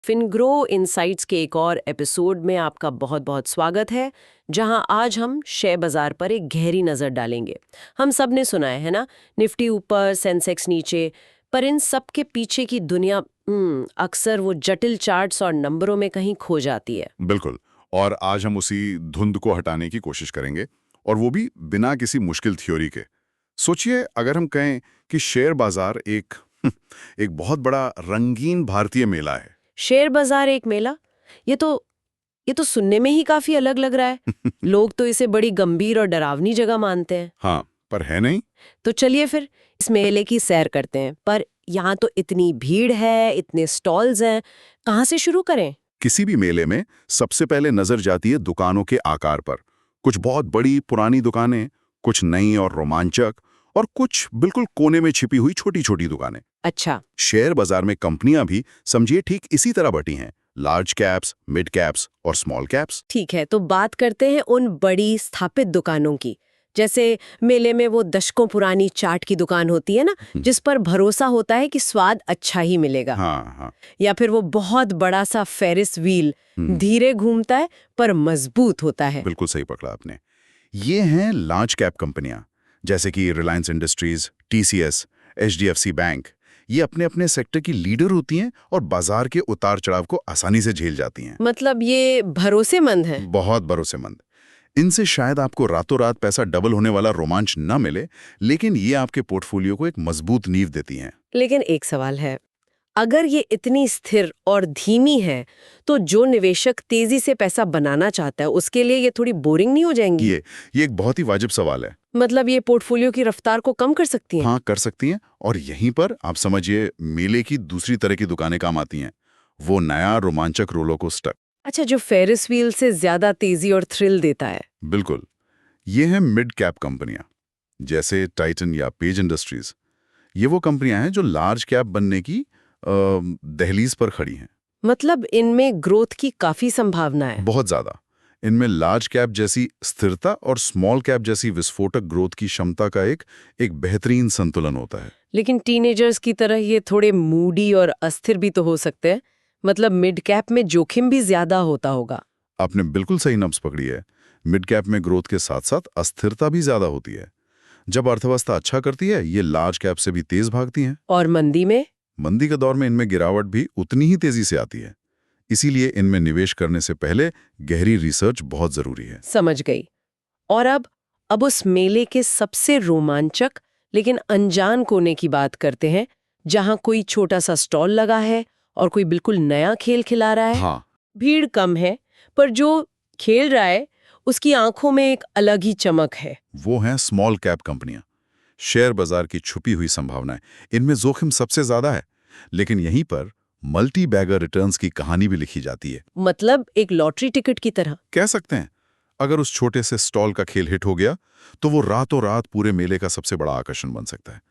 फिनग्रो insights के एक और एपिसोड में आपका बहुत बहुत स्वागत है, जहां आज हम शेयर बाजार पर एक गहरी नज़र डालेंगे। हम सब ने सुना है ना, निफ्टी ऊपर, सेंसेक्स नीचे, पर इन सब के पीछे की दुनिया अक्सर वो जटिल चार्ट्स और नंबरों में कहीं खो जाती है। बिल्कुल। और आज हम उसी धुंध को हटाने की कोशिश करेंगे, और वो भी बिना किसी मुश्किल थ्योरी के। सोचिए, अगर हम कहें कि शेयर बाजार एक एक बहुत बड़ा रंगीन भारतीय मेला है। शेयर बाजार एक मेला? ये तो सुनने में ही काफी अलग लग रहा है। लोग तो इसे बड़ी गंभीर और डरावनी जगह मानते हैं। हाँ, पर है नहीं। तो चलिए फिर इस मेले की सैर करते हैं। पर यहाँ तो इतनी भीड़ है, इतने स्टॉल्स हैं, कहाँ से शुरू करें? किसी भी मेले में सबसे पहले नजर जाती है दुकानों के आकार पर। कुछ बहुत बड़ी पुरानी दुकानें, कुछ नई और रोमांचक, और कुछ बिल्कुल कोने में छिपी हुई छोटी छोटी दुकानें। अच्छा। शेयर बाजार में कंपनियां भी समझिए ठीक इसी तरह बटी हैं। लार्ज कैप्स, मिड कैप्स और स्मॉल कैप्स। ठीक है, तो बात करते हैं उन बड़ी स्थापित दुकानों की। जैसे मेले में वो दशकों पुरानी चाट की दुकान होती है ना, जिस पर भरोसा होता है कि स्वाद अच्छा ही मिलेगा। हाँ हाँ। या फिर वो बहुत बड़ा सा फेरिस व्हील, धीरे घूमता है पर मजबूत होता है। बिल्कुल सही पकड़ा आपने। ये हैं लार्ज कैप कंपनियां, जैसे कि Reliance industries, TCS, HDFC bank. ये अपने अपने सेक्टर की लीडर होती हैं और बाजार के उतार चढ़ाव को आसानी से झेल जाती हैं। मतलब ये भरोसेमंद है। बहुत भरोसेमंद। इनसे शायद आपको रातों रात पैसा डबल होने वाला रोमांच न मिले, लेकिन ये आपके पोर्टफोलियो को एक मजबूत नींव देती हैं। लेकिन एक सवाल है, अगर ये इतनी स्थिर और धीमी है, तो जो निवेशक तेजी से पैसा बनाना चाहता है, उसके लिए ये थोड़ी बोरिंग नहीं हो जाएंगी? ये एक बहुत ही वाजिब सवाल है। मतलब ये पोर्टफोलियो की रफ्तार को कम कर सकती है? हाँ, कर सकती हैं। और यहीं पर आप समझिए मेले की दूसरी तरह की दुकानें काम आती हैं। वो नया रोमांचक रोलर कोस्टर। अच्छा, जो फेरिस व्हील से ज्यादा तेजी और थ्रिल देता है। बिल्कुल। ये हैं मिड कैप कंपनियां, जैसे टाइटन या पेज इंडस्ट्रीज। ये वो कंपनियां हैं जो लार्ज कैप बनने की दहलीज पर खड़ी हैं। मतलब इनमें ग्रोथ की काफी संभावना है। बहुत ज्यादा। इनमें लार्ज कैप जैसी स्थिरता और स्मॉल कैप जैसी विस्फोटक ग्रोथ की क्षमता का एक बेहतरीन संतुलन होता है। लेकिन टीनेजर्स की तरह ये थोड़े मूडी और अस्थिर भी तो हो सकते हैं। मतलब मिड कैप में जोखिम भी ज्यादा होता होगा। आपने बिल्कुल सही नब्ज पकड़ी है। मिड कैप में ग्रोथ के साथ साथ अस्थिरता भी ज्यादा होती है। जब अर्थव्यवस्था अच्छा करती है, ये लार्ज कैप से भी तेज भागती हैं। और मंदी में? मंदी के दौर में इनमें गिरावट भी उतनी ही तेजी से आती है। इसीलिए इनमें निवेश करने से पहले गहरी रिसर्च बहुत जरूरी है। समझ गई। और अब उस मेले के सबसे रोमांचक लेकिन अनजान कोने की बात करते हैं, जहां कोई छोटा सा स्टॉल लगा है और कोई बिल्कुल नया खेल खिला रहा है। हाँ। भीड़ कम है, पर जो खेल रहा है उसकी आंखों में एक अलग ही चमक है। वो हैं स्मॉल कैप कंपनियां। शेयर बाजार की छुपी हुई संभावनाएं। इनमें जोखिम सबसे ज्यादा है, लेकिन यहीं पर मल्टी बैगर रिटर्न्स की कहानी भी लिखी जाती है। मतलब एक लॉटरी टिकट की तरह। कह सकते हैं। अगर उस छोटे से स्टॉल का खेल हिट हो गया, तो वो रातों रात पूरे मेले का सबसे बड़ा आकर्षण बन सकता है।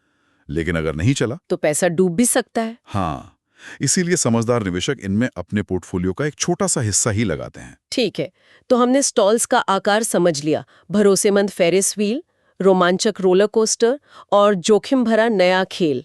लेकिन अगर नहीं चला, तो पैसा डूब भी सकता है। हाँ, इसीलिए समझदार निवेशक इनमें अपने पोर्टफोलियो का एक छोटा सा हिस्सा ही लगाते हैं। ठीक है, तो हमने स्टॉल्स का आकार समझ लिया। भरोसेमंद फेरिस व्हील, रोमांचक रोलर कोस्टर और जोखिम भरा नया खेल।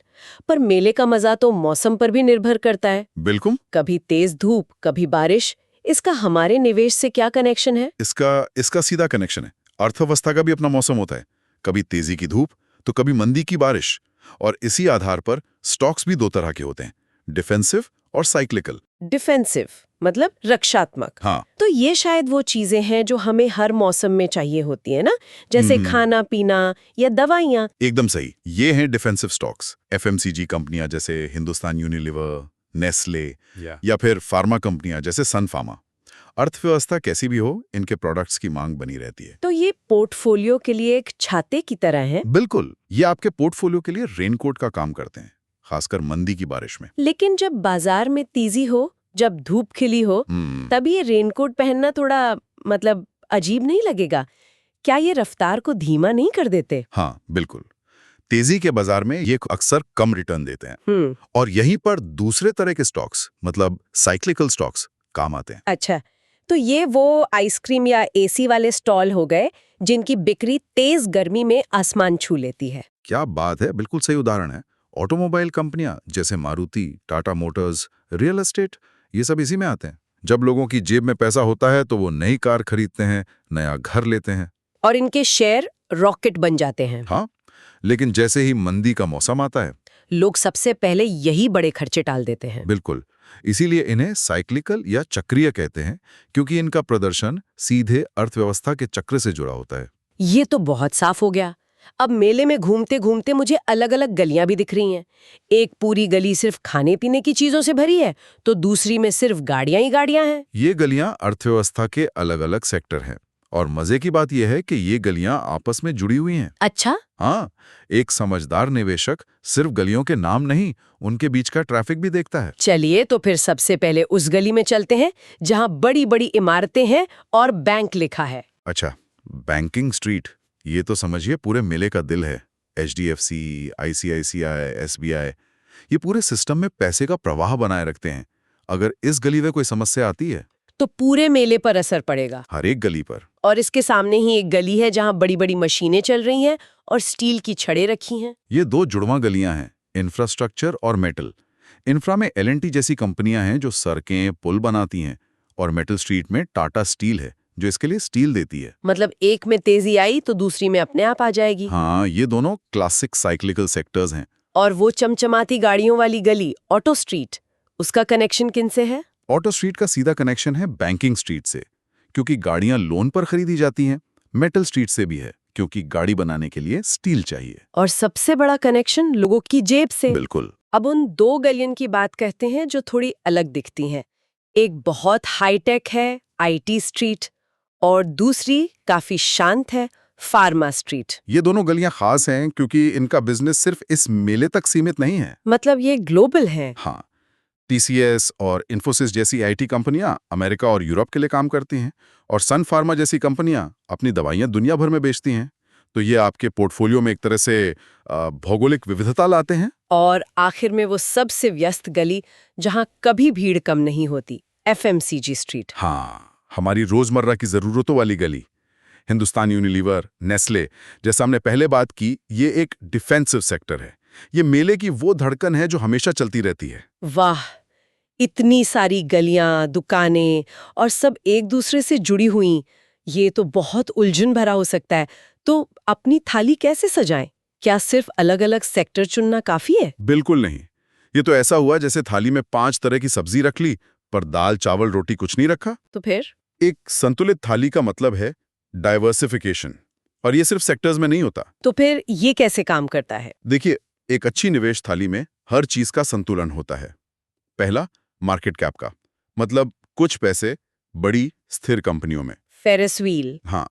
पर मेले का मजा तो मौसम पर भी निर्भर करता है। बिल्कुल। कभी तेज धूप, कभी बारिश। इसका हमारे निवेश से क्या कनेक्शन है? इसका सीधा कनेक्शन है। अर्थव्यवस्था का भी अपना मौसम होता है। कभी तेजी की धूप, तो कभी मंदी की बारिश। और इसी आधार पर स्टॉक्स भी दो तरह के होते हैं, डिफेंसिव और साइक्लिकल। डिफेंसिव मतलब रक्षात्मक। हाँ। तो ये शायद वो चीजें हैं जो हमें हर मौसम में चाहिए होती है ना, जैसे खाना पीना या दवाइयाँ। एकदम सही। ये हैं डिफेंसिव स्टॉक्स। एफएमसीजी कंपनियां जैसे हिंदुस्तान यूनिलीवर, नेस्ले, या फिर फार्मा कंपनियां जैसे सन फार्मा। अर्थव्यवस्था कैसी भी हो, इनके प्रोडक्ट्स की मांग बनी रहती है। तो ये पोर्टफोलियो के लिए एक छाते की तरह है। बिल्कुल। ये आपके पोर्टफोलियो के लिए रेनकोट का काम करते हैं, खासकर मंदी की बारिश में। लेकिन जब बाजार में तेजी हो, जब धूप खिली हो, तब ये रेनकोट पहनना थोड़ा मतलब अजीब नहीं लगेगा? क्या ये रफ्तार को धीमा नहीं कर देते? हाँ, बिल्कुल। तेजी के बाजार में ये अक्सर कम रिटर्न देते हैं। और यहीं पर दूसरे तरह के स्टॉक्स, मतलब साइक्लिकल स्टॉक्स, काम आते हैं। अच्छा, तो ये वो आइसक्रीम या एसी वाले स्टॉल हो गए जिनकी बिक्री तेज गर्मी में आसमान छू लेती है। क्या बात है, बिल्कुल सही उदाहरण है। ऑटोमोबाइल कंपनियां जैसे Maruti, Tata Motors, real estate, ये सब इसी में आते हैं। जब लोगों की जेब में पैसा होता है तो वो नई कार खरीदते हैं, नया घर लेते हैं। और इनके शेयर रॉकेट बन जाते हैं। हाँ, लेकिन जैसे ही मंदी का मौसम आता है, लोग सबसे पहले यही बड़े खर्चे टाल देते हैं। बिल्कुल, इसीलिए इन्हें साइक्लिकल या चक्रीय कहते हैं, क्योंकि इनका प्रदर्शन सीधे अर्थव्यवस्था के चक्र से जुड़ा होता है। ये तो बहुत साफ हो गया। अब मेले में घूमते घूमते मुझे अलग अलग गलियां भी दिख रही हैं। एक पूरी गली सिर्फ खाने पीने की चीजों से भरी है, तो दूसरी में सिर्फ गाड़ियां ही गाड़ियां हैं। ये गलियां अर्थव्यवस्था के अलग-अलग सेक्टर हैं, और मजे की बात यह है कि ये गलियां आपस में जुड़ी हुई हैं। अच्छा, हाँ, एक समझदार निवेशक सिर्फ गलियों के नाम नहीं, उनके बीच का ट्रैफिक भी देखता है। चलिए तो फिर सबसे पहले उस गली में चलते हैं जहां बड़ी बड़ी इमारतें हैं और बैंक लिखा है। अच्छा, बैंकिंग स्ट्रीट, ये तो समझिए पूरे मेले का दिल है। HDFC, ICICI, SBI, ये पूरे सिस्टम में पैसे का प्रवाह बनाए रखते हैं। अगर इस गली में कोई समस्या आती है, तो पूरे मेले पर असर पड़ेगा। हर एक गली पर। और इसके सामने ही एक गली है जहां बड़ी बड़ी मशीनें चल रही हैं और स्टील की छड़ें रखी हैं। ये दो जुड़वां गलियां हैं, इंफ्रास्ट्रक्चर और मेटल। इंफ्रा में L&T जैसी कंपनियां हैं जो सड़कें, पुल बनाती हैं, और मेटल स्ट्रीट में टाटा स्टील है जो इसके लिए स्टील देती है। मतलब एक में तेजी आई तो दूसरी में अपने आप आ जाएगी। हाँ, ये दोनों क्लासिक साइक्लिकल सेक्टर्स हैं। और वो चमचमाती गाड़ियों वाली गली ऑटो स्ट्रीट, उसका कनेक्शन किनसे है? ऑटो स्ट्रीट का सीधा कनेक्शन है बैंकिंग स्ट्रीट से, क्योंकि गाड़ियां लोन पर खरीदी जाती हैं। मेटल स्ट्रीट से भी है, क्योंकि गाड़ी बनाने के लिए स्टील चाहिए। और सबसे बड़ा कनेक्शन लोगों की जेब से। बिल्कुल। अब उन दो गलियों की बात कहते हैं जो थोड़ी अलग दिखती हैं। एक बहुत हाईटेक है, IT स्ट्रीट, और दूसरी काफी शांत है, फार्मा स्ट्रीट। ये दोनों गलियां खास हैं क्योंकि इनका बिजनेस सिर्फ इस मेले तक सीमित नहीं है। मतलब ये ग्लोबल है। हाँ, TCS और इन्फोसिस जैसी IT कंपनियां अमेरिका और यूरोप के लिए काम करती हैं, और सन फार्मा जैसी कंपनियां अपनी दवाइयां दुनिया भर में बेचती हैं। तो ये आपके पोर्टफोलियो में एक तरह से भौगोलिक विविधता लाते हैं। और आखिर में वो सबसे व्यस्त गली जहां कभी भीड़ कम नहीं होती, FMCG स्ट्रीट। हाँ, हमारी रोजमर्रा की जरूरतों वाली गली। हिंदुस्तान यूनिलीवर, नेस्ले, जैसा हमने पहले बात की, ये एक डिफेंसिव सेक्टर है। ये मेले की वो धड़कन है जो हमेशा चलती रहती है। वाह, इतनी सारी गलियां, दुकानें और सब एक दूसरे से जुड़ी हुई, ये तो बहुत उलझन भरा हो सकता है। तो अपनी थाली कैसे सजाएं? क्या सिर्फ अलग-अलग सेक्टर चुनना काफी है? बिल्कुल नहीं। ये तो ऐसा हुआ जैसे थाली में 5 तरह की सब्जी रख ली, पर दाल, चावल, रोटी कुछ नहीं रखा। तो फिर एक संतुलित थाली का मतलब है डाइवर्सिफिकेशन, और ये सिर्फ सेक्टर्स में नहीं होता। तो फिर ये कैसे काम करता है? देखिए, एक अच्छी निवेश थाली में हर चीज का संतुलन होता है। पहला, मार्केट कैप का, मतलब कुछ पैसे बड़ी स्थिर कंपनियों में। फेरिस व्हील, हाँ,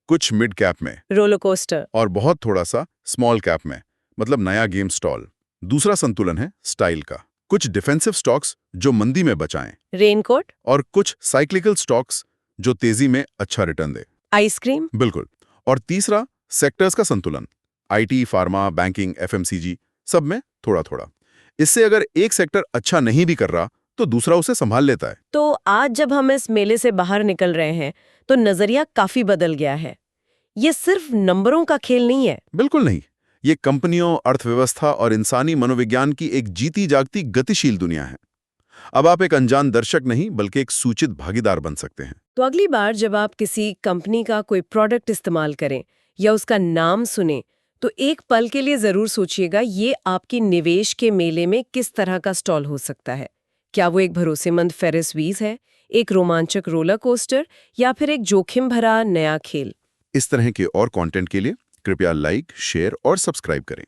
कुछ मिड कैप में, रोलर कोस्टर। और बहुत थोड़ा सा स्मॉल कैप में, मतलब नया गेम स्टॉल। दूसरा संतुलन है स्टाइल का, कुछ डिफेंसिव स्टॉक्स जो मंदी में बचाएं, रेनकोट, और कुछ साइक्लिकल स्टॉक्स जो तेजी में अच्छा रिटर्न दे। आइसक्रीम। बिल्कुल। और तीसरा, सेक्टर्स का संतुलन, IT, फार्मा, बैंकिंग, FMCG, सब में थोड़ा थोड़ा। इससे अगर एक सेक्टर अच्छा नहीं भी कर रहा तो दूसरा उसे संभाल लेता है। तो आज जब हम इस मेले से बाहर निकल रहे हैं तो नजरिया काफी बदल गया है। ये सिर्फ नंबरों का खेल नहीं है। बिल्कुल नहीं, ये कंपनियों, अर्थव्यवस्था और इंसानी मनोविज्ञान की एक जीती जागती गतिशील दुनिया है। अब आप एक अनजान दर्शक नहीं बल्कि एक सूचित भागीदार बन सकते हैं। तो अगली बार जब आप किसी कंपनी का कोई प्रोडक्ट इस्तेमाल करें या उसका नाम सुने, तो एक पल के लिए जरूर सोचिएगा ये आपकी निवेश के मेले में किस तरह का स्टॉल हो सकता है। क्या वो एक भरोसेमंद फेरिस व्हील है, एक रोमांचक रोलर कोस्टर, या फिर एक जोखिम भरा नया खेल? इस तरह के और कंटेंट के लिए कृपया लाइक, शेयर और सब्सक्राइब करें।